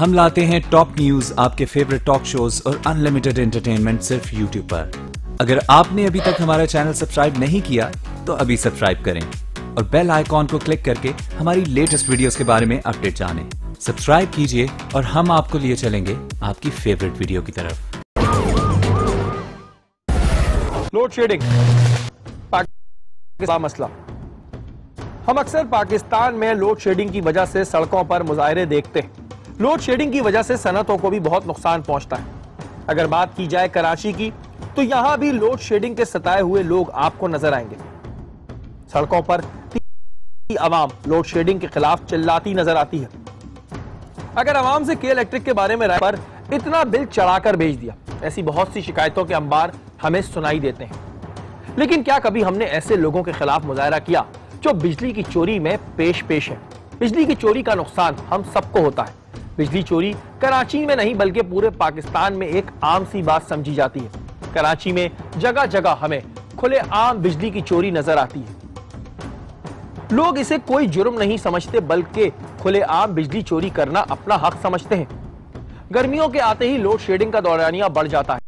हम लाते हैं top news, आपके फेवरेट टॉक शोज और अनलिमिटेड एंटरटेनमेंट सिर्फ यूट्यूब पर। अगर आपने अभी तक हमारा चैनल सब्सक्राइब नहीं किया तो अभी सब्सक्राइब करें और बेल आइकॉन को क्लिक करके हमारी लेटेस्ट वीडियोस के बारे में अपडेट जानें। सब्सक्राइब कीजिए और हम आपको लिए चलेंगे आपकी फेवरेट वीडियो की तरफ। लोड शेडिंग पाकिस्तान मसला। हम अक्सर पाकिस्तान में लोड शेडिंग की वजह से सड़कों पर मुजाहरे देखते हैं। लोड शेडिंग की वजह से सनअतों को भी बहुत नुकसान पहुंचता है। अगर बात की जाए कराची की, तो यहां भी लोड शेडिंग के सताए हुए लोग आपको नजर आएंगे। सड़कों पर आवाम लोड शेडिंग के खिलाफ चिल्लाती नजर आती है। अगर आवाम से के इलेक्ट्रिक के बारे में राय पर इतना बिल चढ़ाकर भेज दिया, ऐसी बहुत सी शिकायतों के अंबार हमें सुनाई देते हैं। लेकिन क्या कभी हमने ऐसे लोगों के खिलाफ मुजाहरा किया जो बिजली की चोरी में पेश है? बिजली की चोरी का नुकसान हम सबको होता है। बिजली चोरी कराची में नहीं बल्कि पूरे पाकिस्तान में एक आम सी बात समझी जाती है। कराची में जगह जगह हमें खुले आम बिजली की चोरी नजर आती है। लोग इसे कोई जुर्म नहीं समझते बल्कि खुले आम बिजली चोरी करना अपना हक समझते हैं। गर्मियों के आते ही लोड शेडिंग का दौरानिया बढ़ जाता है।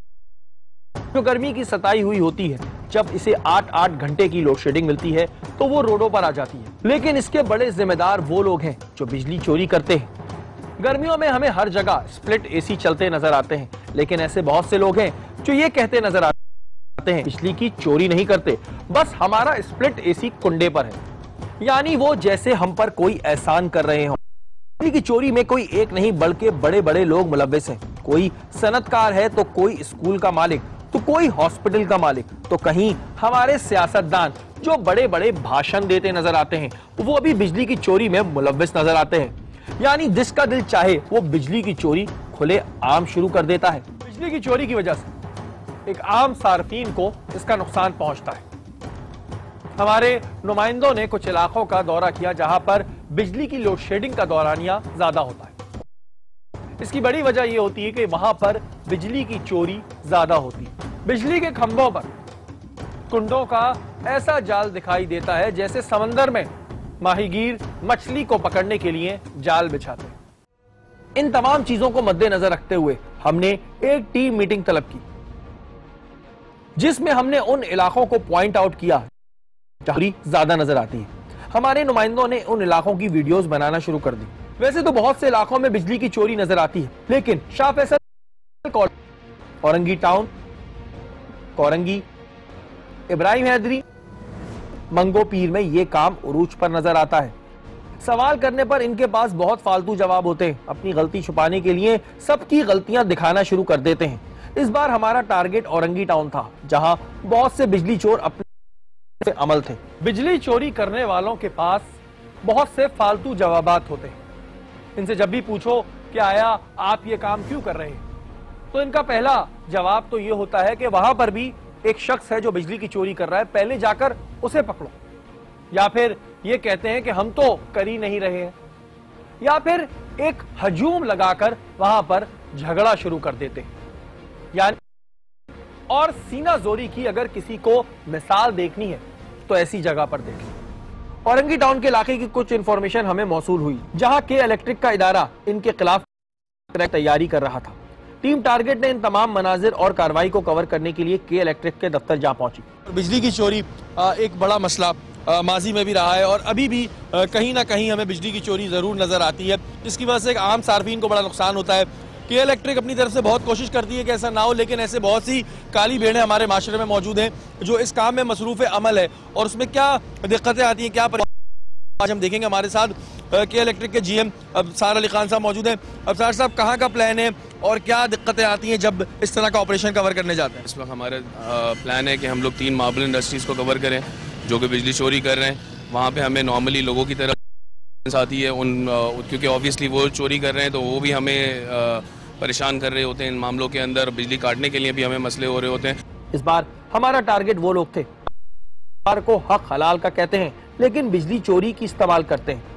जो गर्मी की सताई हुई होती है, जब इसे 8-8 घंटे की लोड शेडिंग मिलती है तो वो रोडों पर आ जाती है। लेकिन इसके बड़े जिम्मेदार वो लोग हैं जो बिजली चोरी करते हैं। गर्मियों में हमें हर जगह स्प्लिट एसी चलते नजर आते हैं, लेकिन ऐसे बहुत से लोग हैं जो ये कहते नजर आते हैं बिजली की चोरी नहीं करते, बस हमारा स्प्लिट एसी कुंडे पर है। यानी वो जैसे हम पर कोई एहसान कर रहे हो। बिजली की चोरी में कोई एक नहीं बल्कि बड़े बड़े लोग मुलव्विस हैं। कोई सनतकार है तो कोई स्कूल का मालिक, तो कोई हॉस्पिटल का मालिक, तो कहीं हमारे सियासतदान जो बड़े बड़े भाषण देते नजर आते हैं वो भी बिजली की चोरी में मुलव्विस नजर आते हैं। यानी जिसका दिल चाहे वो बिजली की चोरी खुले आम शुरू कर देता है। बिजली की चोरी की वजह से एक आम सार्फिन को इसका नुकसान पहुंचता है। हमारे नुमाइंदों ने कुछ इलाकों का दौरा किया जहां पर बिजली की लोड शेडिंग का दौरानिया ज्यादा होता है। इसकी बड़ी वजह यह होती है कि वहां पर बिजली की चोरी ज्यादा होती है। बिजली के खंभों पर कुंडों का ऐसा जाल दिखाई देता है जैसे समंदर में माहीगीर मछली को पकड़ने के लिए जाल बिछाते हैं। इन तमाम चीजों को मद्देनजर रखते हुए हमने एक टीम मीटिंग तलब की, जिसमें हमने उन इलाकों को पॉइंट आउट किया जहां ज्यादा नजर आती है। हमारे नुमाइंदों ने उन इलाकों की वीडियोस बनाना शुरू कर दी। वैसे तो बहुत से इलाकों में बिजली की चोरी नजर आती है, लेकिन शाह फैसल, औरंगी टाउन, कोरंगी, इब्राहिम हैदरी, मंगो पीर में ये काम उरूज पर नजर आता है। सवाल करने पर इनके पास बहुत फालतू जवाब होते हैं। अपनी गलती छुपाने के लिए सबकी गलतियां दिखाना शुरू कर देते हैं। इस बार हमारा टारगेट औरंगी टाउन था, जहां बहुत से बिजली चोर अपने अमल थे। बिजली चोरी करने वालों के पास बहुत से फालतू जवाबात होते हैं। इनसे जब भी पूछो कि आया आप ये काम क्यों कर रहे हैं, तो इनका पहला जवाब तो ये होता है कि वहां पर भी एक शख्स है जो बिजली की चोरी कर रहा है, पहले जाकर उसे पकड़ो। या फिर ये कहते हैं कि हम तो कर ही नहीं रहे हैं, या फिर एक हजूम लगाकर वहां पर झगड़ा शुरू कर देते हैं। यानी और सीना जोरी की अगर किसी को मिसाल देखनी है तो ऐसी जगह पर देखें। औरंगी टाउन के इलाके की कुछ इंफॉर्मेशन हमें मौसूल हुई, जहां के इलेक्ट्रिक का इदारा इनके खिलाफ तैयारी कर रहा था। टीम टारगेट ने इन तमाम मनाजिर और कार्रवाई को कवर करने के लिए के इलेक्ट्रिक के दफ्तर जा पहुंची। बिजली की चोरी एक बड़ा मसला माजी में भी रहा है और अभी भी कहीं ना कहीं हमें बिजली की चोरी जरूर नजर आती है, जिसकी वजह से एक आम सार्फिन को बड़ा नुकसान होता है। के इलेक्ट्रिक अपनी तरफ से बहुत कोशिश करती है कि ऐसा ना हो, लेकिन ऐसे बहुत सी काली भेड़ें हमारे माशरे में मौजूद हैं जो इस काम में मसरूफ अमल है। और उसमें क्या दिक्कतें आती हैं, क्या आज हम देखेंगे। हमारे साथ के इलेक्ट्रिक के जीएम अबसार अली खान साहब मौजूद हैं। अबसार साहब, कहाँ का प्लान है और क्या दिक्कतें आती हैं जब इस तरह का ऑपरेशन कवर करने जाते हैं? इस वक्त हमारा प्लान है कि हम लोग 3 मार्बल इंडस्ट्रीज़ को कवर करें जो कि बिजली चोरी कर रहे हैं। वहाँ पे हमें नॉर्मली लोगों की तरफ आती है क्योंकि ऑब्वियसली वो चोरी कर रहे हैं तो वो भी हमें परेशान कर रहे होते हैं इन मामलों के अंदर। बिजली काटने के लिए भी हमें मसले हो रहे होते हैं। इस बार हमारा टारगेट वो लोग थे को हक हलाल का कहते हैं, लेकिन बिजली चोरी की इस्तेमाल करते हैं।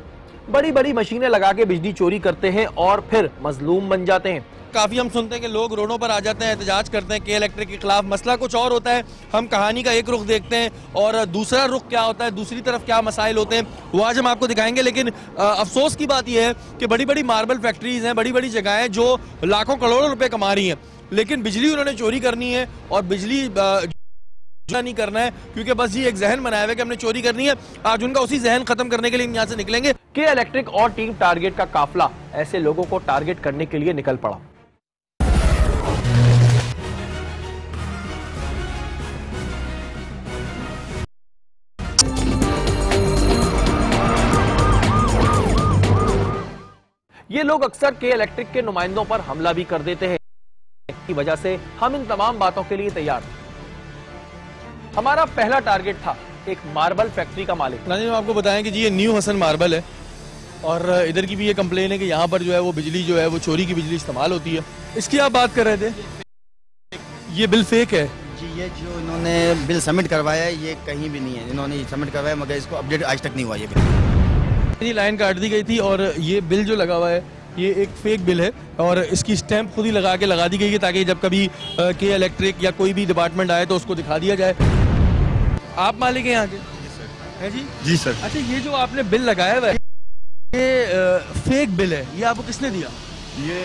बड़ी बड़ी मशीनें लगा के बिजली चोरी करते हैं और फिर मजलूम बन जाते हैं। काफ़ी हम सुनते हैं कि लोग रोडों पर आ जाते हैं, एहतजाज करते हैं के इलेक्ट्रिक के खिलाफ। मसला कुछ और होता है, हम कहानी का एक रुख देखते हैं और दूसरा रुख क्या होता है, दूसरी तरफ क्या मसाइल होते हैं, वो आज हम आपको दिखाएंगे। लेकिन अफसोस की बात यह है कि बड़ी बड़ी मार्बल फैक्ट्रीज हैं, बड़ी बड़ी जगह हैं जो लाखों करोड़ों रुपए कमा रही हैं, लेकिन बिजली उन्होंने चोरी करनी है और बिजली नहीं करना है, क्योंकि बस ये एक जहन बनाया हुआ है कि हमने चोरी करनी है। आज उनका उसी जहन खत्म करने के लिए यहाँ से निकलेंगे। के इलेक्ट्रिक और टीम टारगेट का काफिला ऐसे लोगों को टारगेट करने के लिए निकल पड़ा। ये लोग अक्सर के इलेक्ट्रिक के नुमाइंदों पर हमला भी कर देते हैं, की वजह से हम इन तमाम बातों के लिए तैयार थे। हमारा पहला टारगेट था एक मार्बल फैक्ट्री का मालिक। नाज़रीन, आपको बताएं कि जी ये न्यू हसन मार्बल है और इधर की भी ये कंप्लेन है कि यहाँ पर जो है वो बिजली जो है वो चोरी की बिजली इस्तेमाल होती है। इसकी आप बात कर रहे थे, ये बिल फेक है जी। ये जो इन्होंने बिल सबमिट करवाया है ये कहीं भी नहीं है, इन्होंने सबमिट करवाया मगर इसको अपडेट आज तक नहीं हुआ। ये बिल ये लाइन काट दी गई थी और ये बिल जो लगा हुआ है ये एक फेक बिल है और इसकी स्टैंप खुद ही लगा दी गई है ताकि जब कभी के इलेक्ट्रिक या कोई भी डिपार्टमेंट आए तो उसको दिखा दिया जाए। आप मालिक हैं यहाँ के? है जी? जी सर। अच्छा, ये जो आपने बिल लगाया हुआ है ये फेक बिल है, ये आपको किसने दिया? ये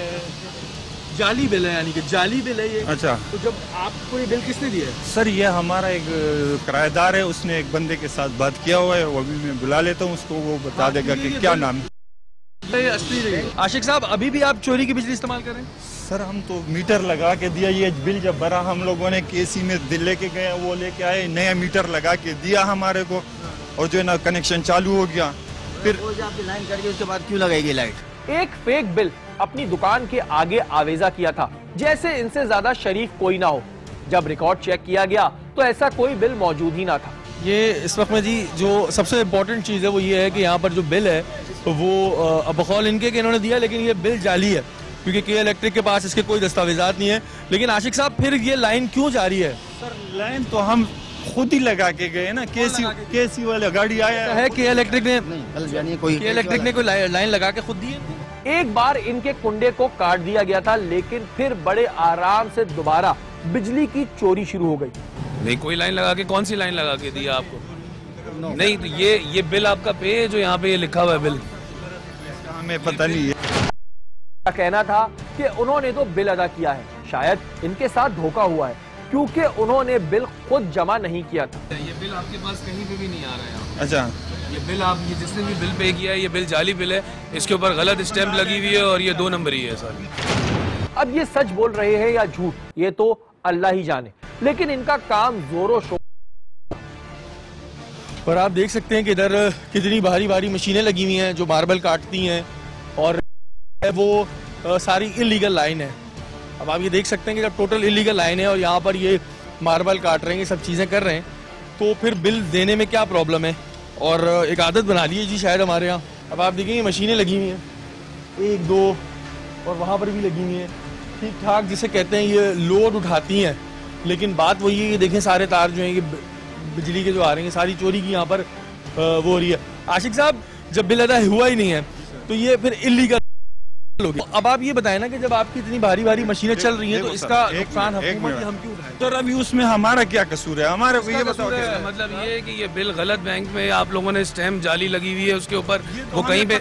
जाली बिल है, यानी कि जाली बिल है ये। अच्छा, तो जब आपको ये बिल किसने दिया है? सर ये हमारा एक किराएदार है, उसने एक बंदे के साथ बात किया हुआ है, वो अभी मैं बुला लेता हूँ उसको, वो बता देगा कि क्या नाम है। आशिक साहब, अभी भी आप चोरी की बिजली इस्तेमाल कर रहे हैं? सर हम तो मीटर लगा के दिया, ये बिल जब भरा हम लोगों ने केसी में दिल लेके गए, वो लेके आए, नया मीटर लगा के दिया हमारे को और जो है ना कनेक्शन चालू हो गया। फिर वो जो आपने लाइन करके उसके बाद क्यों लगाएगी लाइट? एक फेक बिल अपनी दुकान के आगे आवेजा किया था, जैसे इनसे ज्यादा शरीफ कोई ना हो। जब रिकॉर्ड चेक किया गया तो ऐसा कोई बिल मौजूद ही ना था। ये इस वक्त में जी जो सबसे इम्पोर्टेंट चीज़ है वो ये है कि यहाँ पर जो बिल है तो वो बकौल इनके इन्होंने दिया, लेकिन ये बिल जाली है क्योंकि के इलेक्ट्रिक के पास इसके कोई दस्तावेजात नहीं है। लेकिन आशिक साहब, फिर ये लाइन क्यों जारी है? सर लाइन तो हम खुद ही लगा के गए ना, केसी वाला गाड़ी आया है के इलेक्ट्रिक ने कोई के इलेक्ट्रिक ने कोई लाइन लगा के खुद दी है। एक बार इनके कुंडे को काट दिया गया था, लेकिन फिर बड़े आराम से दोबारा बिजली की चोरी शुरू हो गई। नहीं, कोई लाइन लगा के, कौन सी लाइन लगा के दिया आपको? नहीं, तो ये बिल आपका पे है जो यहाँ पे ये लिखा हुआ है बिल? हमें पता नहीं है। का कहना था कि उन्होंने तो बिल अदा किया है, शायद इनके साथ धोखा हुआ है क्योंकि उन्होंने बिल खुद जमा नहीं किया था। ये बिल आपके पास कहीं पे भी नहीं आ रहा है। अच्छा, ये बिल आप जिसने भी बिल पे किया है ये बिल जाली बिल है, इसके ऊपर गलत स्टैंप लगी हुई है और ये 2 नंबर ही है सर। अब ये सच बोल रहे हैं या झूठ, ये तो अल्लाह ही जाने, लेकिन इनका काम जोरों शोर। और आप देख सकते हैं कि इधर कितनी भारी भारी मशीनें लगी हुई हैं जो मार्बल काटती हैं और वो सारी इलीगल लाइन है। अब आप ये देख सकते हैं कि जब टोटल इलीगल लाइन है और यहाँ पर ये मार्बल काट रहे हैं, ये सब चीज़ें कर रहे हैं, तो फिर बिल देने में क्या प्रॉब्लम है? और एक आदत बना ली है जी शायद हमारे यहाँ। अब आप देखेंगे मशीनें लगी हुई हैं, 1 2 और वहाँ पर भी लगी हुई हैं ठीक ठाक, जिसे कहते हैं ये लोड उठाती हैं। लेकिन बात वही है कि देखें सारे तार जो हैं ये बिजली के जो आ रहे हैं सारी चोरी की यहाँ पर वो हो रही है। आशिक साहब, जब बिल अदा हुआ ही नहीं है तो ये फिर इलीगल होगी। अब आप ये बताएं ना कि जब आपकी इतनी भारी भारी मशीनें चल रही हैं तो इसका नुकसान हुकूमत हम क्यों उठाएं? सर अभी उसमें हमारा क्या कसूर है? हमारे को ये बताओ। मतलब ये है कि ये बिल गलत बैंक में आप लोगों ने स्टैम्प जाली लगी हुई है उसके ऊपर, वो कहीं पे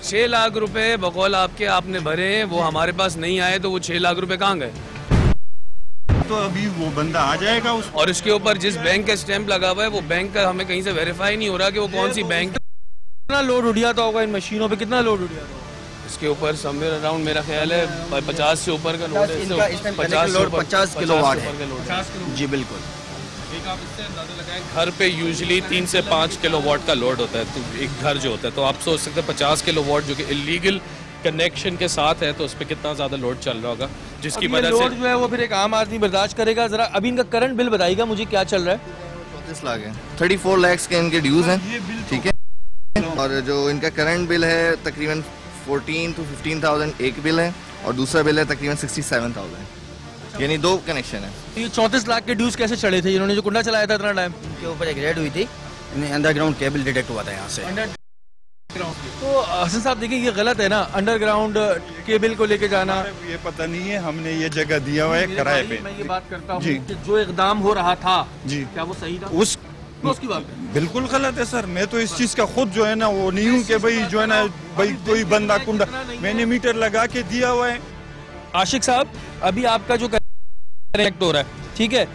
6 लाख रुपए बकौल आपने भरे हैं, वो हमारे पास नहीं आए, तो वो 6 लाख रुपए कहाँ गए? तो अभी वो बंदा आ जाएगा और इसके ऊपर जिस बैंक का स्टैंप लगा हुआ है वो बैंक का हमें कहीं से वेरीफाई नहीं हो रहा कि वो कौन सी बैंक। कितना लोड उड़ियाता होगा इन मशीनों पे? कितना लोड उड़ियाता? इसके ऊपर समवेयर अराउंड मेरा ख्याल है 50 से ऊपर का लोड है। 50 किलोवाट है जी, बिल्कुल। एक आप इससे अंदाजा लगाएं, घर पे यूजुअली 3 से 5 किलोवाट का लोड होता है, तो एक घर जो होता है, तो आप सोच सकते हैं 50 किलोवाट जो कि इलीगल कनेक्शन के साथ है तो उस पर कितना ज्यादा लोड चल रहा होगा, जिसकी वजह से लोड जो है वो फिर एक आम आदमी बर्दाश्त करेगा। जरा अभी इनका करंट बिल बताइएगा मुझे, क्या चल रहा है? 34 लाख है, 34 लाख के इनके ड्यूज हैं, ठीक है। और जो इनका करंट बिल है तकरीबन 14 to 15,000 एक बिल है और दूसरा बिल है तकरीबन 67,000, यानी 2 कनेक्शन है। ये 34 लाख के ड्यूज कैसे चढ़े थे? इन्होंने जो कुंडा चलाया था इतना टाइम, उनके ऊपर एक रेड हुई थी, अंडरग्राउंड केबल डिटेक्ट हुआ था यहाँ से। तो हसन साहब देखिए ये गलत है ना, अंडरग्राउंड केबल को लेके जाना। ये पता नहीं है, हमने ये जगह दिया हुआ है किराए पे। मैं ये बात करता हूँ कि जो इकदाम हो रहा था जी, क्या वो सही था? उसकी बात बिल्कुल गलत है सर। मैं तो इस चीज का खुद जो है ना वो नहीं हूँ कि भाई जो है ना भाई कोई बंदा कुंडा, मैंने मीटर लगा के दिया हुआ है। आशिक साहब अभी आपका जो कनेक्ट हो रहा है, ठीक है,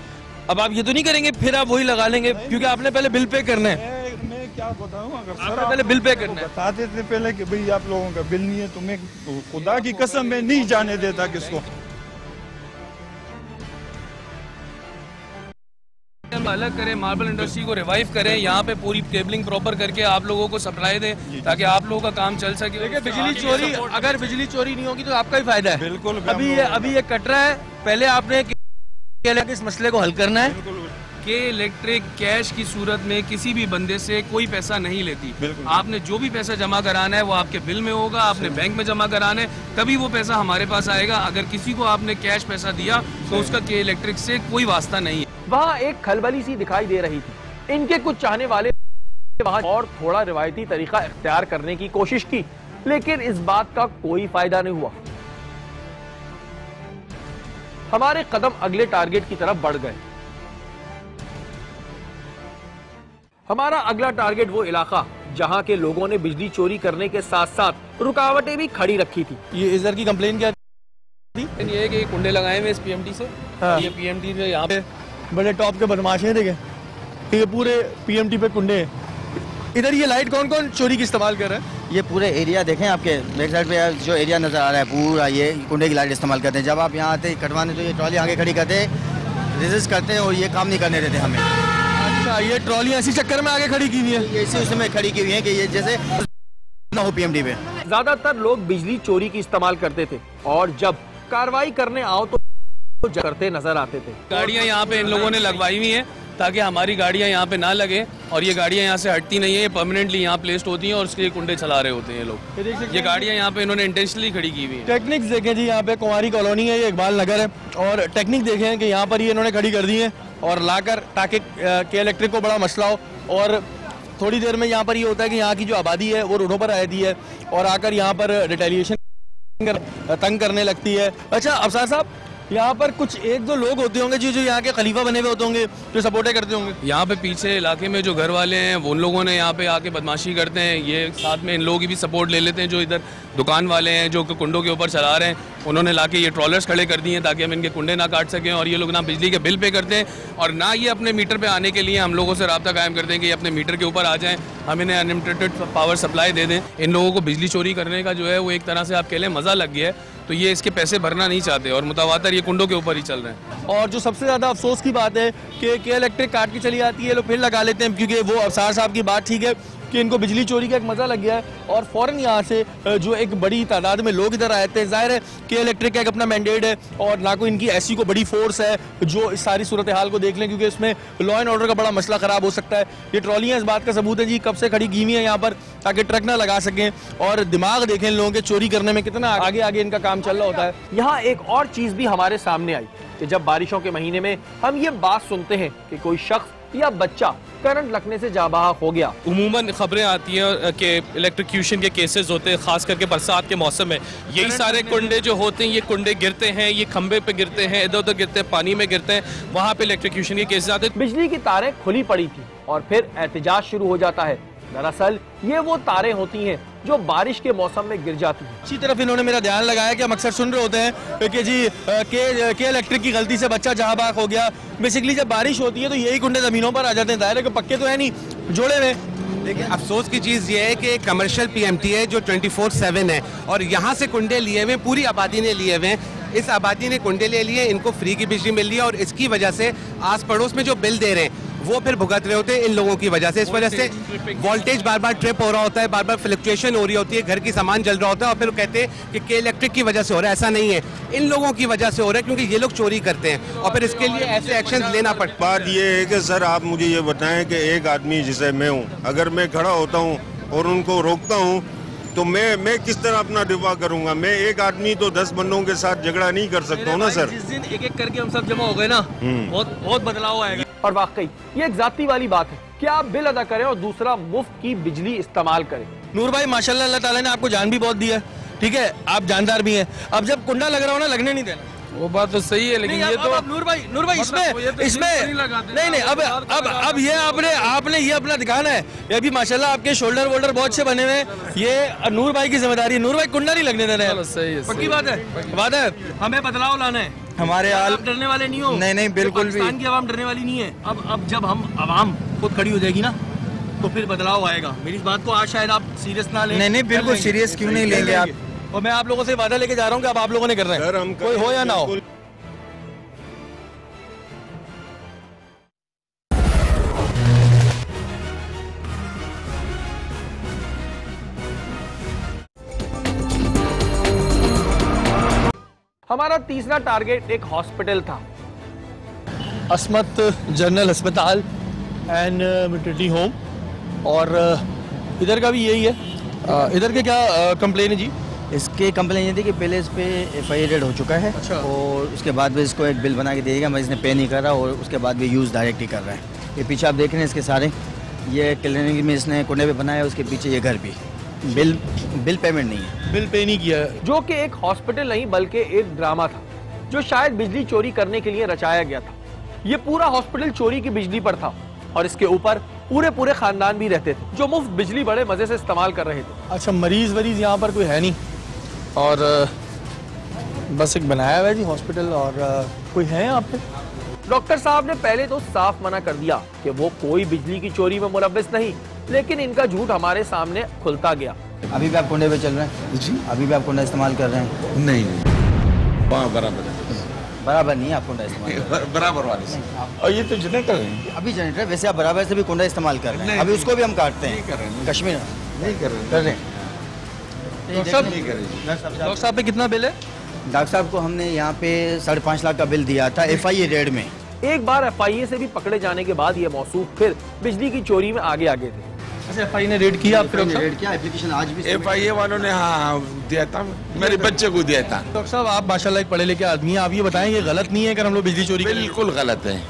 अब आप ये तो नहीं करेंगे फिर आप वही लगा लेंगे, क्योंकि आपने पहले बिल पे करना है। मैं क्या बताऊँ, अगर सर पहले बिल पे करना है। बता देते पहले कि भाई आप लोगों का बिल नहीं है, तो मैं खुदा की कसम में नहीं जाने देता किसको। हम अलग करें, मार्बल इंडस्ट्री को रिवाइव करें, यहाँ पे पूरी केबलिंग प्रॉपर करके आप लोगों को सप्लाई दें ताकि आप लोगों का काम चल सके। देखिए बिजली चोरी, अगर बिजली चोरी नहीं होगी तो आपका ही फायदा है। बिल्कुल। अभी ये कट रहा है, पहले आपने इस मसले को हल करना है। के इलेक्ट्रिक कैश की सूरत में किसी भी बंदे से कोई पैसा नहीं लेती। आपने जो भी पैसा जमा कराना है वो आपके बिल में होगा, आपने बैंक में जमा कराना है, तभी वो पैसा हमारे पास आएगा। अगर किसी को आपने कैश पैसा दिया तो उसका के इलेक्ट्रिक से कोई वास्ता नहीं है। वहाँ एक खलबली सी दिखाई दे रही थी। इनके कुछ चाहने वाले वहाँ और थोड़ा रिवायती तरीका इख्तियार करने की कोशिश की, लेकिन इस बात का कोई फायदा नहीं हुआ। हमारे कदम अगले टारगेट की तरफ बढ़ गए। हमारा अगला टारगेट वो इलाका जहां के लोगों ने बिजली चोरी करने के साथ साथ रुकावटें भी खड़ी रखी थी। ये इधर की कंप्लेन क्या थी? ये है कि कुंडे लगाए हुए इस पीएमटी से। हाँ। ये पीएमटी से यहाँ पे बड़े टॉप के बदमाश हैं, देखे ये पूरे पीएमटी पे कुंडे हैं। इधर ये लाइट कौन कौन चोरी की इस्तेमाल कर रहा है? ये पूरे एरिया देखें, आपके बैक साइड पे जो एरिया नजर आ रहा है पूरा ये कुंडे की लाइट इस्तेमाल करते हैं। जब आप यहाँ आते कटवाने तो ये ट्रॉली आगे खड़ी करते, रेजिस्ट करते हैं और ये काम नहीं करने देते हमें। अच्छा, ये ट्रॉली ऐसी चक्कर में आगे खड़ी की हुई है? ये इसी उसमें खड़ी की हुई है कि ये जैसे ना हो पीएमडी पे। ज्यादातर लोग बिजली चोरी की इस्तेमाल करते थे और जब कार्रवाई करने आओ तो करते नजर आते थे। गाड़ियाँ यहाँ पे इन लोगों ने लगवाई हुई हैं ताकि हमारी गाड़ियाँ यहाँ पे ना लगे, और ये गाड़ियाँ यहाँ से हटती नहीं है, ये परमानेंटली यहाँ प्लेस्ड होती हैं और उसके कुंडे चला रहे होते हैं ये लोग। ये गाड़ियाँ यहाँ पे इन्होंने इंटेंशनली खड़ी की हुई हैं। टेक्निक्स देखें जी, यहाँ पे कुंवारी कॉलोनी है, ये इकबाल नगर है, और टेक्निक देखें कि यहाँ पर ये इन्होंने खड़ी कर दी है और लाकर, ताकि के इलेक्ट्रिक को बड़ा मसला हो। और थोड़ी देर में यहाँ पर ये होता है कि यहाँ की जो आबादी है वो रोडों पर आती है और आकर यहाँ पर रिटेलिएशन तंग करने लगती है। अच्छा अफसर साहब, यहाँ पर कुछ एक दो लोग होते होंगे जो यहाँ के खलीफा बने हुए होते होंगे, जो सपोर्टें करते होंगे। यहाँ पे पीछे इलाके में जो घर वाले हैं वो उन लोगों ने यहाँ पे आके बदमाशी करते हैं, ये साथ में इन लोगों की भी सपोर्ट ले लेते हैं। जो इधर दुकान वाले हैं जो कुंडों के ऊपर चला रहे हैं, उन्होंने लाके ये ट्रॉलर्स खड़े कर दिए ताकि हम इनके कुंडे ना काट सकें, और ये लोग ना बिजली के बिल पे करते हैं और ना ये अपने मीटर पे आने के लिए हम लोगों से रब्ता कायम करते हैं कि ये अपने मीटर के ऊपर आ जाएं, हम इन्हें अनलिमिटेड पावर सप्लाई दे दें। इन लोगों को बिजली चोरी करने का जो है वो एक तरह से आप कह लें मज़ा लग गया है, तो ये इसके पैसे भरना नहीं चाहते और मुतवातर ये कुंडों के ऊपर ही चल रहे हैं। और जो सबसे ज़्यादा अफसोस की बात है कि इलेक्ट्रिक काट की चली आती है, लोग फिर लगा लेते हैं, क्योंकि वो अफसर साहब की बात ठीक है कि इनको बिजली चोरी का एक मज़ा लग गया है और फ़ौरन यहाँ से जो एक बड़ी तादाद में लोग इधर आए थे। ज़ाहिर है कि इलेक्ट्रिक का एक अपना मैंडेट है और ना कोई इनकी ऐसी को बड़ी फोर्स है जो इस सारी सूरत हाल को देख लें, क्योंकि इसमें लॉ एंड ऑर्डर का बड़ा मसला ख़राब हो सकता है। ये ट्रॉलियाँ इस बात का सबूत है जी, कब से खड़ी की हुई है यहाँ पर ताकि ट्रक ना लगा सकें। और दिमाग देखें लोगों के चोरी करने में कितना आगे आगे इनका काम चल रहा होता है। यहाँ एक और चीज भी हमारे सामने आई कि जब बारिशों के महीने में हम ये बात सुनते हैं कि कोई शख्स या बच्चा करंट लगने से जाबाह हो गया, उमूमन खबरें आती हैं कि इलेक्ट्रिक्यूशन के केसेस होते हैं, खास करके बरसात के मौसम में। यही सारे कुंडे जो होते हैं, ये कुंडे गिरते हैं, ये खंबे पे गिरते हैं, इधर उधर गिरते हैं, पानी में गिरते हैं, वहाँ पे इलेक्ट्रिक्यूशन के केसेस आते हैं। बिजली की तारें खुली पड़ी थी और फिर एहतजाज शुरू हो जाता है। दरअसल ये वो तारें होती हैं जो बारिश के मौसम में गिर जाती हैं। इसी तरफ इन्होंने मेरा ध्यान लगाया कि हम अक्सर सुन रहे होते हैं कि जी के इलेक्ट्रिक की गलती से बच्चा जहाँ बाग हो गया। बेसिकली जब बारिश होती है तो यही कुंडे जमीनों पर आ जाते हैं, दायरे के पक्के तो है नहीं, जोड़े हुए। देखिए अफसोस की चीज़ ये है कि कमर्शियल पीएमटी है जो 24/7 है और यहाँ से कुंडे लिए हुए, पूरी आबादी ने लिए हुए हैं। इस आबादी ने कुंडे ले लिए, इनको फ्री की बिजली मिल रही है और इसकी वजह से आस पड़ोस में जो बिल दे रहे हैं वो फिर भुगत रहे होते हैं इन लोगों की वजह से। इस वजह से वोल्टेज बार बार ट्रिप हो रहा होता है, बार बार फ्लक्चुएशन हो रही होती है, घर की सामान जल रहा होता है और फिर कहते हैं कि के इलेक्ट्रिक की वजह से हो रहा है। ऐसा नहीं है, इन लोगों की वजह से हो रहा है क्योंकि ये लोग चोरी करते हैं और फिर इसके लिए ऐसे एक्शन लेना पड़ता है। बात ये है कि सर आप मुझे ये बताएं कि एक आदमी जिसे मैं हूँ, अगर मैं खड़ा होता हूँ और उनको रोकता हूँ तो मैं किस तरह अपना दिफा करूंगा? मैं एक आदमी तो 10 बंदों के साथ झगड़ा नहीं कर सकता हूँ ना सर। जिस दिन एक एक करके हम सब जमा हो गए ना, बहुत बदलाव आएगा। और वाकई ये एक जाती वाली बात है कि आप बिल अदा करें और दूसरा मुफ्त की बिजली इस्तेमाल करें। नूर भाई माशाल्लाह अल्लाह ताला ने आपको जान भी बहुत दी है, ठीक है, आप जानदार भी हैं। अब जब कुंडा लग रहा हो ना, लगने नहीं देना। वो बात तो सही है, लेकिन ये तो नूर भाई इसमें नहीं अब ये आपने ये अपना दिखाना है। ये अभी माशाल्लाह आपके शोल्डर वोल्डर बहुत अच्छे बने हुए हैं, ये नूर भाई की जिम्मेदारी है। नूर भाई कुंडा नहीं लगने देना है, सही है, पक्की बात है। हमें बदलाव लाना है, हमारे आप डरने वाले नहीं हो। नहीं बिल्कुल भी, पाकिस्तान की आवाम डरने वाली नहीं है। अब जब हम आवाम खुद खड़ी हो जाएगी ना, तो फिर बदलाव आएगा। मेरी इस बात को आज शायद आप सीरियस ना लें। नहीं बिल्कुल सीरियस क्यों नहीं लेंगे आप, और मैं आप लोगों से वादा लेके जा रहा हूँ कि अब आप लोगों ने करना है, कोई हो या ना हो। हमारा तीसरा टारगेट एक हॉस्पिटल था, अस्मत जनरल अस्पताल एंड मैटरनिटी होम, और इधर का भी यही है। इधर के क्या कंप्लेन है जी? इसके कंप्लेन ये थी कि पहले इस पे FIA रेड हो चुका है। अच्छा। और उसके बाद भी इसको एक बिल बना के दे देगा, मरीज ने पे नहीं कर रहा, और उसके बाद भी यूज़ डायरेक्ट ही कर रहा है। ये पीछे आप देख रहे हैं इसके सारे, ये क्लिनिक में इसने कोने पे बनाया है, उसके पीछे ये घर भी बिल पेमेंट नहीं है, बिल पे नहीं किया है। जो कि एक हॉस्पिटल नहीं बल्कि एक ड्रामा था, जो शायद बिजली चोरी करने के लिए रचाया गया था। ये पूरा हॉस्पिटल चोरी की बिजली पर था, और इसके ऊपर पूरे खानदान भी रहते थे, जो मुफ्त बिजली बड़े मजे से इस्तेमाल कर रहे थे। अच्छा, मरीज वरीज यहाँ पर कोई है नहीं, और बस एक बनाया हुआ है जी हॉस्पिटल, और कोई है यहाँ पे? डॉक्टर साहब ने पहले तो साफ मना कर दिया कि वो कोई बिजली की चोरी में मुलव्वस नहीं, लेकिन इनका झूठ हमारे सामने खुलता गया। अभी भी आप कुंडे पे चल रहे हैं जी? अभी भी आप कुंडा इस्तेमाल कर रहे हैं? नहीं बराबर नहीं है आप कुंडा इस्तेमाल बराबर वाले से। और ये तो जनरेटर है, अभी जनरेटर, वैसे आप बराबर से भी कुंडा इस्तेमाल कर रहे हैं। अभी उसको भी हम काटते हैं, कश्मीर नहीं कर रहे हैं। डॉक्टर साहब पे कितना बिल है? डॉक्टर साहब को हमने यहाँ पे 5.5 लाख का बिल दिया था FIA रेड में। एक बार FIA से भी पकड़े जाने के बाद ये मौसूफ फिर बिजली की चोरी में आगे थे। अच्छा, FIA ने रेड किया? रेड किया, एप्लीकेशन आज भी FIA वालों ने हाँ दिया था, मेरे बच्चे को दिया था। डॉक्टर साहब, आप माशाल्लाह एक पढ़े लिखे आदमी हैं, आप ये बताएं ये गलत नहीं है अगर हम लोग बिजली चोरी? बिल्कुल गलत है।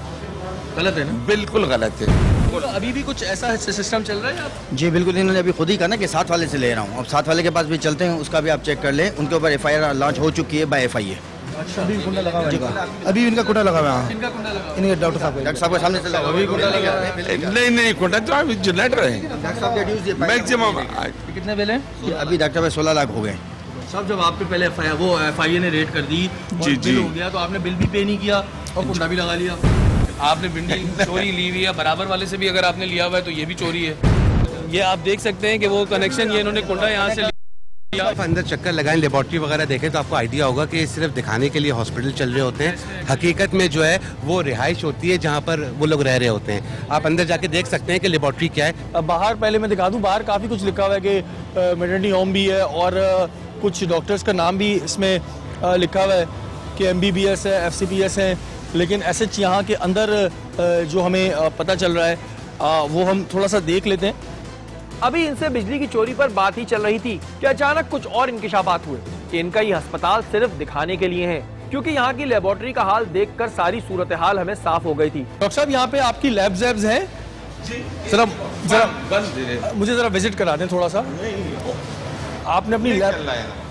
गलत है ना? बिल्कुल गलत है। तो अभी भी कुछ ऐसा सिस्टम चल रहा है आप? जी बिल्कुल, इन्होंने अभी खुद ही कहा ना कि साथ वाले से ले रहा हूँ। अब साथ वाले के पास भी चलते हैं, उसका भी आप चेक कर लें। उनके ऊपर FIR लॉन्च हो चुकी है बाय FIA। अच्छा, अभी कुंडा लगा हुआ है? अभी इनका कुंडा लगा हुआ है। इनका कुंडा लगा? इनके डॉक्टर साहब के सामने चला, अभी कुंडा लगा है? नहीं कुंडा तो अभी जनरेटर है मैक्सिमम। कितने बिल है अभी? डॉक्टर में 16 लाख हो गए। सब जब आप पे पहले FIA ने रेड कर दी, बिल हो गया, तो आपने बिल भी पे नहीं किया और कुंडा भी लगा लिया। आपने बिल्डिंग चोरी ली हुई है, बराबर वाले से भी अगर आपने लिया हुआ है तो ये भी चोरी है। ये आप देख सकते हैं कि वो कनेक्शन, ये इन्होंने कुंडा यहाँ से लिया। आप अंदर चक्कर लगाएं, लेबॉर्ट्री वगैरह देखें तो आपको आइडिया होगा कि सिर्फ दिखाने के लिए हॉस्पिटल चल रहे होते हैं। हकीकत में जो है वो रिहाइश होती है जहाँ पर वो लोग रह रहे होते हैं। आप अंदर जाके देख सकते हैं कि लेबॉर्ट्री क्या है। अब बाहर पहले मैं दिखा दूँ, बाहर काफ़ी कुछ लिखा हुआ है कि मैटरनिटी होम भी है, और कुछ डॉक्टर्स का नाम भी इसमें लिखा हुआ है कि MBBS है, FCPS है, लेकिन SH यहाँ के अंदर जो हमें पता चल रहा है वो हम थोड़ा सा देख लेते हैं। अभी इनसे बिजली की चोरी पर बात ही चल रही थी कि अचानक कुछ और इंकिशाफात हुए कि इनका ये अस्पताल सिर्फ दिखाने के लिए है, क्योंकि यहाँ की लेबोरेटरी का हाल देखकर सारी सूरत हाल हमें साफ हो गई थी। डॉक्टर साहब, यहाँ पे आपकी लैब्स हैं? जरा मुझे जरा विजिट करा दें थोड़ा सा। आपने अपनी लैब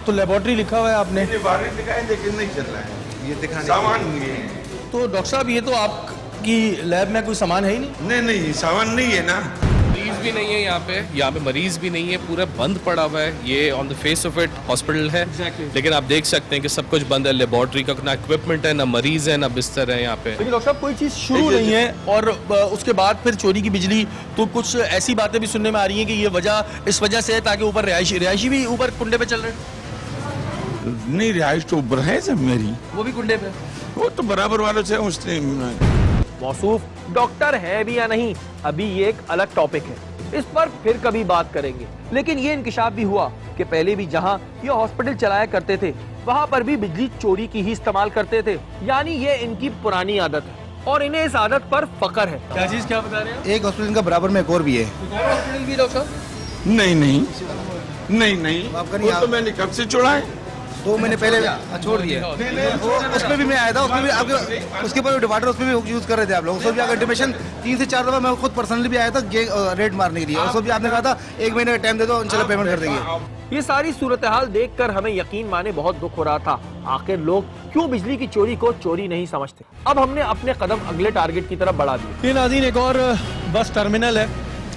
तो लेबोरेटरी लिखा हुआ है आपने? लेकिन नहीं चल रहा है, ये दिखाने सामान नहीं है। तो डॉक्टर साहब, ये तो आपकी लैब में कोई सामान है ही नहीं? नहीं सामान नहीं है ना। मरीज भी नहीं है यहाँ पे मरीज भी नहीं है, पूरा बंद पड़ा हुआ है। ये on the face of it hospital है, लेकिन आप देख सकते हैं कि सब कुछ बंद है। लेबोरेटरी का ना इक्विपमेंट है, ना मरीज है, ना बिस्तर है यहाँ पे। लेकिन डॉक्टर साहब, कोई चीज़ शुरू नहीं है और उसके बाद फिर चोरी की बिजली, तो कुछ ऐसी बातें भी सुनने में आ रही हैं कि ये वजह इस वजह से है ताकि ऊपर रिहायशी भी ऊपर कुंडे पे चल रहे हैं। नहीं, रिहाइश तो ऊपर है सब मेरी, वो भी कुंडे पे, वो तो बराबर वालों से उसने। मौसूफ डॉक्टर है भी या नहीं, अभी ये एक अलग टॉपिक है, इस पर फिर कभी बात करेंगे। लेकिन ये इंकिशाफ भी हुआ कि पहले भी जहां ये हॉस्पिटल चलाया करते थे, वहां पर भी बिजली चोरी की ही इस्तेमाल करते थे। यानी ये इनकी पुरानी आदत है और इन्हें इस आदत पर फक्र है। क्या चीज, क्या बता रहे हैं? एक हॉस्पिटल का बराबर में एक और भी है। हॉस्पिटल भी डॉक्टर? नहीं वो तो मैंने कब से छोड़ा है। 2 महीने पहले छोड़ दिए। उसमें भी मैं आया था, उसमें भी आपके उसके ऊपर डिवाइडर उसमें भी यूज़ कर रहे थे आप लोग। उसमें भी अगर इंटीमेशन 3 से 4 दफ़ा मैं खुद पर्सनली भी आया था रेड मारने के लिए। उसमें भी आपने कहा था 1 महीने का टाइम दे दो, इंशाल्लाह पेमेंट कर देंगे। ये सारी सूरत हाल देखकर हमें यकीन माने बहुत दुख हो रहा था। आखिर लोग क्यों बिजली की चोरी को चोरी नहीं समझते। अब हमने अपने कदम अगले टारगेट की तरफ बढ़ा दिए। ये नाज़रीन एक और बस टर्मिनल है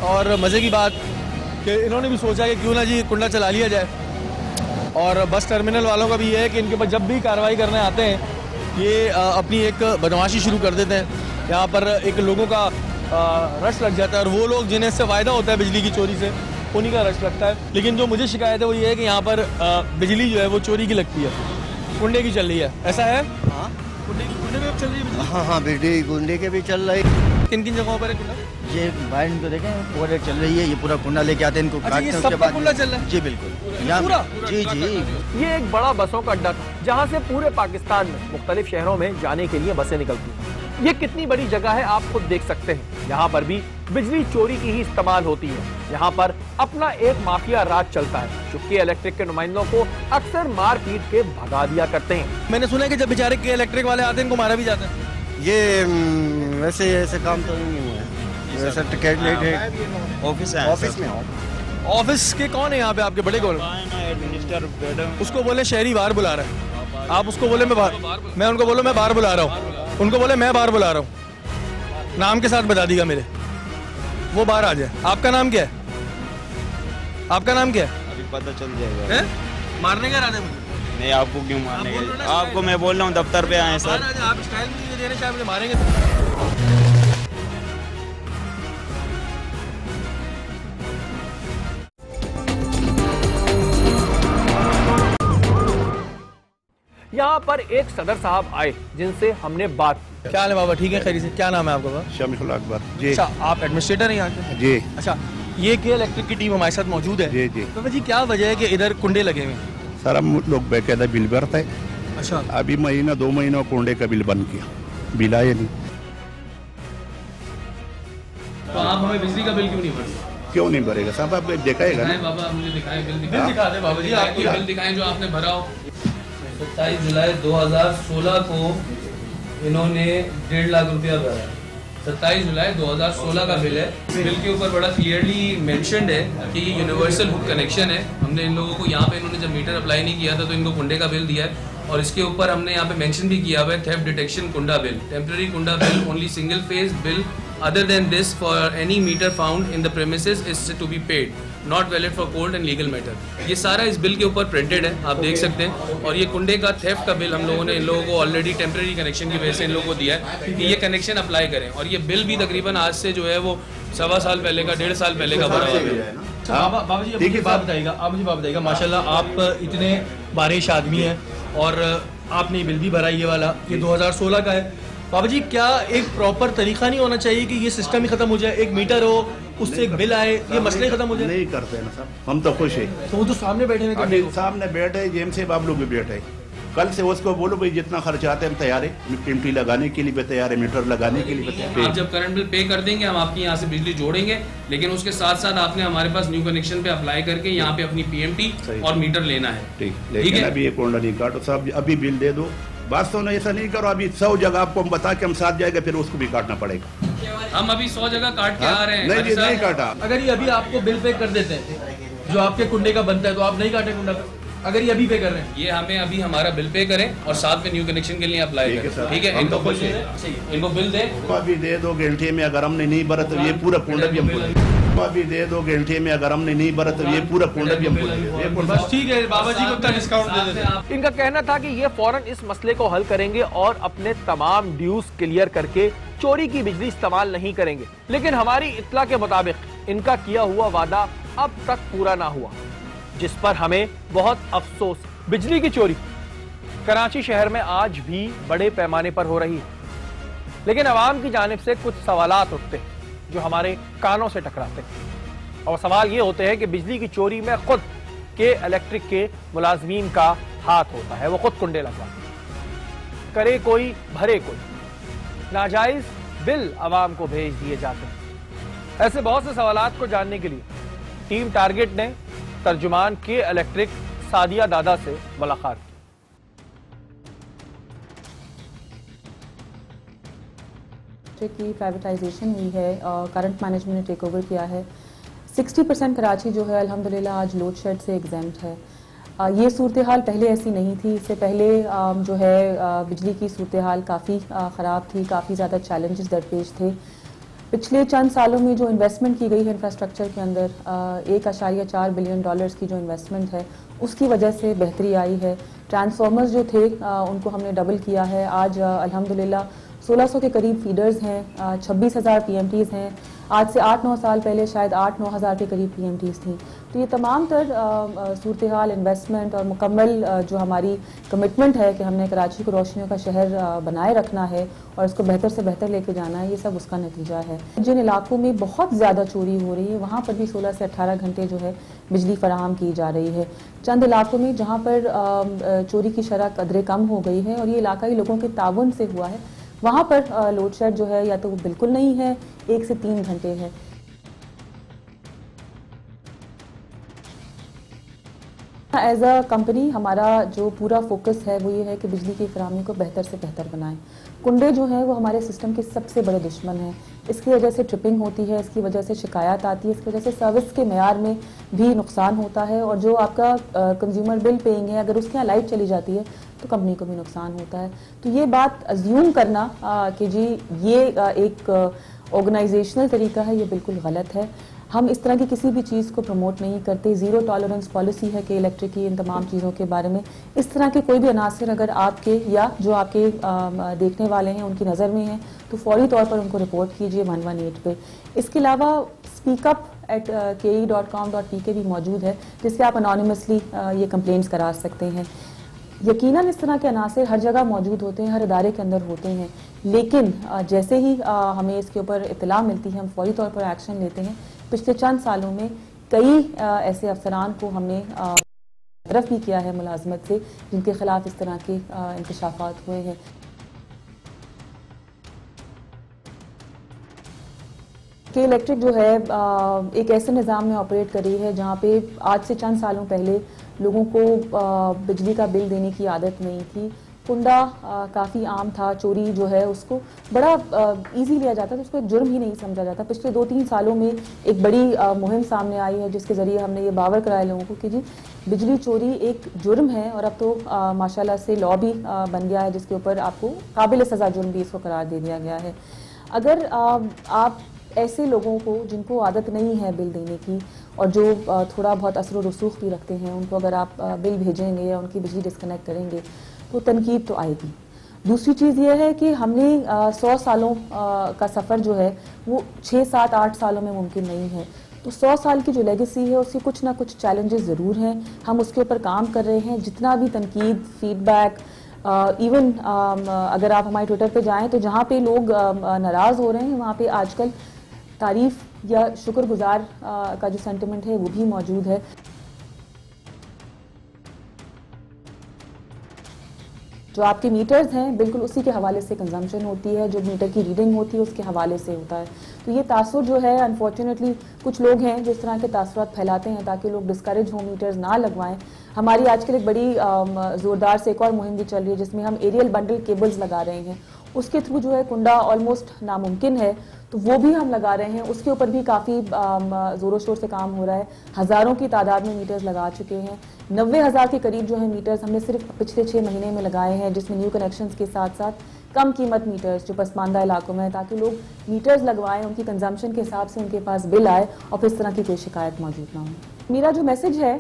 और मज़े की बात कि इन्होंने भी सोचा कि क्यों ना जी कुंडा चला लिया जाए। और बस टर्मिनल वालों का भी ये है कि इनके ऊपर जब भी कार्रवाई करने आते हैं ये अपनी एक बदमाशी शुरू कर देते हैं। यहाँ पर एक लोगों का रश लग जाता है और वो लोग जिन्हें इससे फ़ायदा होता है बिजली की चोरी से, उन्हीं का रश लगता है। लेकिन जो मुझे शिकायत है वो ये है कि यहाँ पर बिजली जो है वो चोरी की लगती है, कुंडे की चल रही है। ऐसा है? हाँ, कुंडे में चल रही है। हाँ, बिजली कुंडे के भी चल रही है। किन किन जगहों पर है कुंडा? ये बाहर इनको देखें पूरा चल रही है। ये पूरा कुंडा लेके आते हैं, इनको काटते हैं, उसके बाद कुंडा चल रहा है। जी बिल्कुल, जी। ये एक बड़ा बसों का अड्डा था जहाँ से पूरे पाकिस्तान में मुख्तलिफ शहरों में जाने के लिए बसें निकलती हैं। ये कितनी बड़ी जगह है आप खुद देख सकते हैं। यहाँ पर भी बिजली चोरी की ही इस्तेमाल होती है। यहाँ पर अपना एक माफिया राज चलता है जो के इलेक्ट्रिक के नुमाइंदों को अक्सर मार पीट के भगा दिया करते हैं। मैंने सुना है कि जब बेचारे के इलेक्ट्रिक वाले आते हैं इनको मारा भी जाता है। ये वैसे ऐसे काम तो नहीं हुआ है। वैसे टिकट ऑफिस में ऑफिस के कौन है यहाँ पे आपके बड़े कौन? एडमिनिस्ट्रेटर। उसको बोले शहरी बाहर बुला रहा है, आप उसको बोले मैं उनको बोलो मैं बाहर बुला रहा हूँ, उनको बोले मैं बाहर बुला रहा हूँ, नाम के साथ बता दीजिएगा मेरे, वो बाहर आ जाए। आपका नाम क्या है? आपका नाम क्या है? अभी पता चल जाएगा। मारने का इरादा मुझे? नहीं, आपको क्यों मारने का? आपको मैं बोल रहा हूँ दफ्तर पे आए सर। आप स्टाइल में दे रहे हैं, मुझे मारेंगे। यहाँ पर एक सदर साहब आए जिनसे हमने बात की। क्या हाल है बाबा? ठीक है, खैरियत से। क्या नाम है आपका बाबा? शमीउल अकबर जी। अच्छा, आप एडमिनिस्ट्रेटर हैं यहाँ के? जी। अच्छा, ये के इलेक्ट्रिक की टीम हमारे साथ मौजूद है। जी जी। तो जी क्या वजह है कि इधर कुंडे लगे हुए हैं? सर हम लोग बेकायदा बिल भरते हैं। अच्छा। अभी महीना 2 महीनों कुंडे का बिल बंद किया, बिल आया नहीं। तो आप हमें बिजली का बिल क्यों नहीं भरते? क्यों नहीं भरेगा साहब? आप दिखाएगा ना बाबा, मुझे दिखाएं बिल दिखा दे बाबा जी, आपकी बिल दिखाएं जो आपने भरा हो। 27 जुलाई 2016 को इन्होंने 1.5 लाख रुपया भरा। 27 जुलाई 2016 का बिल है। बिल के ऊपर बड़ा क्लियरली मेंशन्ड है कि ये यूनिवर्सल हुक कनेक्शन है। हमने इन लोगों को यहाँ पे इन्होंने जब मीटर अप्लाई नहीं किया था तो इनको कुंडे का बिल दिया है और इसके ऊपर हमने यहाँ पे मेंशन भी किया हुआ है theft detection Kunda bill, temporary Kunda bill, only single phase bill other than this for any meter found in the premises is to be paid, not valid for cold and legal matter। ये सारा इस bill के ऊपर printed है, आप देख सकते हैं। और ये कुंडे का थेफ्ट का बिल हम लोगों ने इन लोगों को ऑलरेडी टेम्पररी कनेक्शन की वजह से इन लोगों को दिया है कि ये कनेक्शन अप्लाई करें। और ये बिल भी तकरीबन आज से जो है वो 1.25 साल पहले का, 1.5 साल पहले का भरा हुआ है। बाबा जी मुझे बात बताइएगा, आप मुझे बात बताइएगा, माशाल्लाह आप इतने बारिश आदमी हैं और आपने बिल भी भरा ये वाला, ये 2016 का है। बाबा जी क्या एक प्रॉपर तरीका नहीं होना चाहिए कि ये सिस्टम ही खत्म हो जाए, एक मीटर हो उससे एक बिल आए, ये मसले खत्म हो जाए? नहीं करते ना साहब, हम तो खुश है। तो वो तो सामने बैठे हैं, अभी सामने बैठे जेम से बाबलू भी बैठे। कल से उसको बोलो भाई जितना खर्च आते हैं हम तैयार है, कीमती लगाने के लिए भी तैयार है, मीटर लगाने के लिए भी तैयार है। आप जब करंट बिल पे कर देंगे हम आपकी यहाँ से बिजली जोड़ेंगे, लेकिन उसके साथ साथ आपने हमारे पास न्यू कनेक्शन पे अप्लाई करके यहाँ पे अपनी पीएमटी और मीटर लेना है। ठीक है, अभी ये कोंडा नहीं काटो साहब, अभी बिल दे दो। बात तो नहीं, ऐसा नहीं करो। अभी 100 जगह आपको हम बता के हम साथ जाएगा, फिर उसको भी काटना पड़ेगा। हम अभी 100 जगह काट के आ रहे हैं। नहीं, नहीं काटा। अगर ये अभी आपको बिल पे कर देते हैं जो आपके कुंडे का बनता है तो आप नहीं काटे कुंडा? अगर ये अभी पे कर रहे हैं, ये हमें अभी हमारा बिल पे करें और साथ में न्यू कनेक्शन के लिए अप्लाई करें। ठीक है, इनको बिल दें, इनको बिल दें। अभी दे दो घंटे में, अगर हमने नहीं भरा तो ये पूरा कुंडा भी हम अभी दे दो घंटे में, अगर हमने नहीं भरा तो ये पूरा कुंडा भी हम बस ठीक है। बाबा जी को इतना डिस्काउंट दे देते। इनका कहना था कि ये फौरन इस मसले को हल करेंगे और अपने तमाम ड्यूज क्लियर करके चोरी की बिजली इस्तेमाल नहीं करेंगे। लेकिन हमारी इत्तला के मुताबिक इनका किया हुआ वादा अब तक पूरा ना हुआ, जिस पर हमें बहुत अफसोस। बिजली की चोरी कराची शहर में आज भी बड़े पैमाने पर हो रही है, लेकिन अवाम की जानिब से कुछ सवालात उठते हैं जो हमारे कानों से टकराते हैं। और सवाल ये होते हैं कि बिजली की चोरी में खुद के इलेक्ट्रिक के मुलाजमीन का हाथ होता है, वो खुद कुंडे लगवाते हैं। करे कोई भरे कोई, नाजायज बिल अवाम को भेज दिए जाते हैं। ऐसे बहुत से सवालात को जानने के लिए टीम टारगेट ने तर्जुमान के इलेक्ट्रिक सादिया दादा से मुलाकात की। इलेक्ट्रिक की प्राइवेटाइजेशन हुई है, करंट मैनेजमेंट ने टेक ओवर किया है। 60% कराची जो है अल्हम्दुलिल्लाह आज लोड शेड से एग्जेम्प्ट है। ये सूरत हाल पहले ऐसी नहीं थी। इससे पहले जो है बिजली की सूरत हाल काफ़ी ख़राब थी, काफ़ी ज़्यादा चैलेंजेस दरपेश थे। पिछले चंद सालों में जो इन्वेस्टमेंट की गई है इंफ्रास्ट्रक्चर के अंदर, $1.4 बिलियन की जो इन्वेस्टमेंट है उसकी वजह से बेहतरी आई है। ट्रांसफार्मर्स जो थे उनको हमने डबल किया है। आज अल्हम्दुलिल्लाह 1600 के करीब फीडर्स हैं, 26,000 PMTs हैं। आज से 8-9 साल पहले शायद 8-9 हज़ार के करीब PMTs थी। तो ये तमाम तर सूरत हाल, इन्वेस्टमेंट और मुकम्मल जो हमारी कमिटमेंट है कि हमने कराची को रोशनियों का शहर बनाए रखना है और इसको बेहतर से बेहतर लेके जाना है, ये सब उसका नतीजा है। जिन इलाकों में बहुत ज़्यादा चोरी हो रही है वहाँ पर भी 16 से 18 घंटे जो है बिजली फराहम की जा रही है। चंद इलाकों में जहाँ पर चोरी की शरह कदरे कम हो गई है और ये इलाकाई लोगों के ताउन से हुआ है, वहाँ पर लोड शेड जो है या तो वो बिल्कुल नहीं है, 1 से 3 घंटे है। एज अ कंपनी हमारा जो पूरा फोकस है वो ये है कि बिजली की फराहमी को बेहतर से बेहतर बनाएं। कुंडे जो हैं वो हमारे सिस्टम के सबसे बड़े दुश्मन हैं। इसकी वजह से ट्रिपिंग होती है, इसकी वजह से शिकायत आती है, इसकी वजह से सर्विस के मेयार में भी नुकसान होता है और जो आपका कंज्यूमर बिल पेइंग है अगर उसके यहाँ लाइट चली जाती है तो कंपनी को भी नुकसान होता है। तो ये बात अज्यूम करना कि जी ये एक ऑर्गेनाइजेशनल तरीका है, ये बिल्कुल गलत है। हम इस तरह की किसी भी चीज़ को प्रमोट नहीं करते। ज़ीरो टॉलरेंस पॉलिसी है कि इलेक्ट्रिक की इन तमाम चीज़ों के बारे में इस तरह के कोई भी अनासर अगर आपके या जो आपके देखने वाले हैं उनकी नज़र में हैं तो फौरी तौर पर उनको रिपोर्ट कीजिए 118 पे। इसके अलावा speakup@ke.com.pk भी मौजूद है जिससे आप अनोनिमसली ये कंप्लेंट्स करा सकते हैं। यकीनन इस तरह के अनासर हर जगह मौजूद होते हैं, हर इदारे के अंदर होते हैं, लेकिन जैसे ही हमें इसके ऊपर इत्तला मिलती है हम फौरी तौर पर एक्शन लेते हैं। पिछले चंद सालों में कई ऐसे अफसरान को हमने तरफ भी किया है मुलाजमत से जिनके खिलाफ इस तरह के इंकशाफात हुए हैं। के इलेक्ट्रिक जो है एक ऐसे निज़ाम में ऑपरेट कर रही है जहाँ पे आज से चंद सालों पहले लोगों को बिजली का बिल देने की आदत नहीं थी। कुंडा काफ़ी आम था, चोरी जो है उसको बड़ा इजी लिया जाता था, उसको एक जुर्म ही नहीं समझा जाता। पिछले 2-3 सालों में एक बड़ी मुहिम सामने आई है जिसके ज़रिए हमने ये बावर कराया लोगों को कि जी बिजली चोरी एक जुर्म है और अब तो माशाल्लाह से लॉ भी बन गया है जिसके ऊपर आपको काबिल सज़ा जुर्म भी इसको करार दे दिया गया है। अगर आप ऐसे लोगों को जिनको आदत नहीं है बिल देने की और जो थोड़ा बहुत असर रसूख भी रखते हैं उनको अगर आप बिल भेजेंगे या उनकी बिजली डिस्कनेक्ट करेंगे तो तनकीद तो आएगी। दूसरी चीज़ ये है कि हमने 100 सालों का सफ़र जो है वो 6, 7, 8 सालों में मुमकिन नहीं है। तो 100 साल की जो लेगेसी है उसकी कुछ ना कुछ चैलेंजेस ज़रूर हैं, हम उसके ऊपर काम कर रहे हैं। जितना भी तनकीद, फीडबैक, इवन अगर आप हमारे ट्विटर पे जाएं तो जहाँ पे लोग नाराज़ हो रहे हैं वहाँ पे आजकल तारीफ़ या शुक्रगुजार का जो सेंटिमेंट है वो भी मौजूद है। जो आपके मीटर्स हैं बिल्कुल उसी के हवाले से कंजम्पशन होती है, जो मीटर की रीडिंग होती है उसके हवाले से होता है। तो ये तासुर जो है अनफॉर्चुनेटली कुछ लोग हैं जो इस तरह के तासुरात फैलाते हैं ताकि लोग डिस्करेज होम मीटर्स ना लगवाएं। हमारी आजकल एक बड़ी ज़ोरदार से एक और मुहिम भी चल रही है जिसमें हम एरियल बंडल केबल्स लगा रहे हैं। उसके थ्रू जो है कुंडा ऑलमोस्ट नामुमकिन है तो वो भी हम लगा रहे हैं। उसके ऊपर भी काफ़ी ज़ोरों शोर से काम हो रहा है। हज़ारों की तादाद में मीटर्स लगा चुके हैं। 90,000 के करीब जो है मीटर्स हमने सिर्फ पिछले 6 महीने में लगाए हैं, जिसमें न्यू कनेक्शंस के साथ साथ कम कीमत मीटर्स जो पसमानदा इलाकों में है ताकि लोग मीटर्स लगवाएं, उनकी कंजम्पशन के हिसाब से उनके पास बिल आए और फिर इस तरह की कोई शिकायत मौजूद ना हो। मेरा जो मैसेज है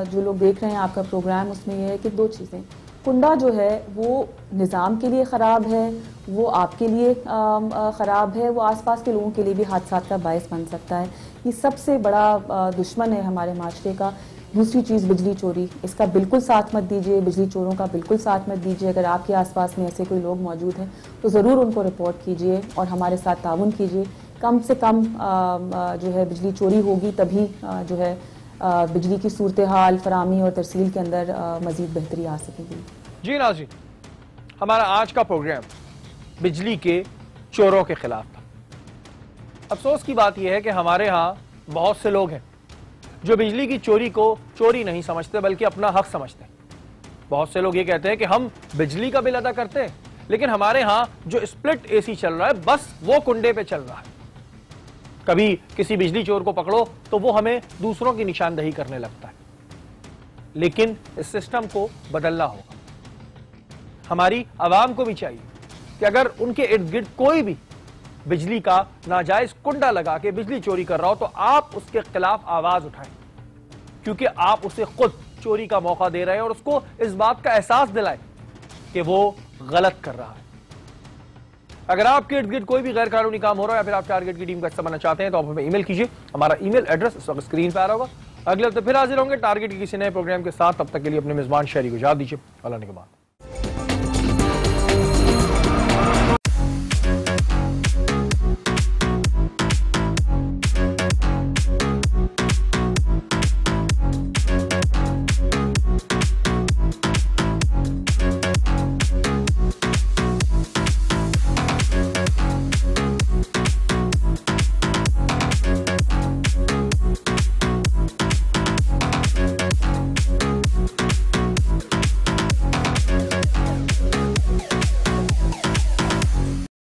जो लोग देख रहे हैं आपका प्रोग्राम, उसमें यह है कि 2 चीज़ें। कुंडा जो है वो निज़ाम के लिए ख़राब है, वो आपके लिए ख़राब है, वो आसपास के लोगों के लिए भी हादसात का बायस बन सकता है। ये सबसे बड़ा दुश्मन है हमारे माशरे का। दूसरी चीज़ बिजली चोरी, इसका बिल्कुल साथ मत दीजिए, बिजली चोरों का बिल्कुल साथ मत दीजिए। अगर आपके आसपास में ऐसे कोई लोग मौजूद हैं तो ज़रूर उनको रिपोर्ट कीजिए और हमारे साथ ताउन कीजिए। कम से कम जो है बिजली चोरी होगी तभी जो है बिजली की सूरत हाल, फराहमी और तरसील के अंदर मज़ीद बेहतरी आ सकेगी। जी नाज़रीन, हमारा आज का प्रोग्राम बिजली के चोरों के खिलाफ था। अफसोस की बात यह है कि हमारे यहाँ बहुत से लोग हैं जो बिजली की चोरी को चोरी नहीं समझते बल्कि अपना हक समझते हैं। बहुत से लोग ये कहते हैं कि हम बिजली का बिल अदा करते हैं लेकिन हमारे यहां जो स्प्लिट एसी चल रहा है बस वो कुंडे पे चल रहा है। कभी किसी बिजली चोर को पकड़ो तो वो हमें दूसरों की निशानदेही करने लगता है, लेकिन इस सिस्टम को बदलना होगा। हमारी आवाम को भी चाहिए कि अगर उनके इर्द गिर्द कोई भी बिजली का नाजायज कुंडा लगा के बिजली चोरी कर रहा हो तो आप उसके खिलाफ आवाज उठाएं, क्योंकि आप उसे खुद चोरी का मौका दे रहे हैं और उसको इस बात का एहसास दिलाएं कि वो गलत कर रहा है। अगर आपके इर्द गिर्द कोई भी गैर कानूनी काम हो रहा है या फिर आप टारगेट की टीम का हिस्सा बनना चाहते हैं तो आप हमें ईमेल कीजिए। हमारा ईमेल एड्रेस इस वक्त स्क्रीन पर आ रहा होगा। अगले हफ्ते फिर हाजिर होंगे टारगेट के किसी नए प्रोग्राम के साथ। तब तक के लिए अपने मेजबान शहरी को याद दीजिए। अल्लाह ने के बाद।